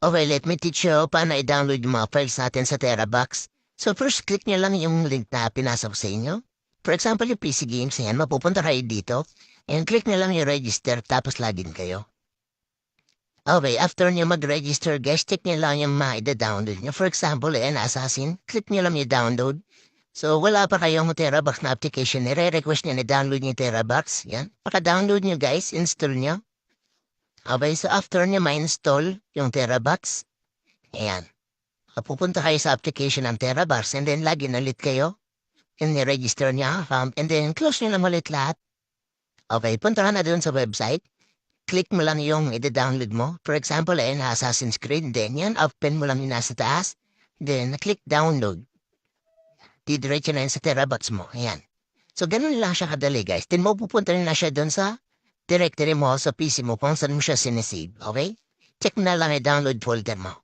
Okay, let me teach you paano i-download yung mga files natin sa TeraBox. So first, click nyo lang yung link na pinasok sa inyo. For example, yung PC games na yan, mapupunta kayo dito. And click nyo lang yung register tapos login kayo. Okay, after nyo mag-register, guys, check nyo lang yung mga i-download nyo. For example, Assassin, click nyo lang yung download. So, wala pa kayong TeraBox na application, nire-request nyo na download yung TeraBox. Yan. Paka-download nyo, guys, install nyo. Okay, so after nyo ma-install yung TeraBox, ayan. Pupunta kayo sa application ng TeraBox and then login ulit kayo. And register niya account and then close nyo lang ulit lahat. Okay, punta ka na dun sa website. Click mo lang yung i-download mo. For example, Assassin's Creed. Then yan, open mo lang yung nasa taas. Then, click download. Didiretso na yun sa TeraBox mo. Ayan. So, ganun lang siya kadali, guys. Then, mapupunta na siya dun sa directory mo sa PC mo kung saan mo siya sinesave. Okay? Check na lang i-download folder mo.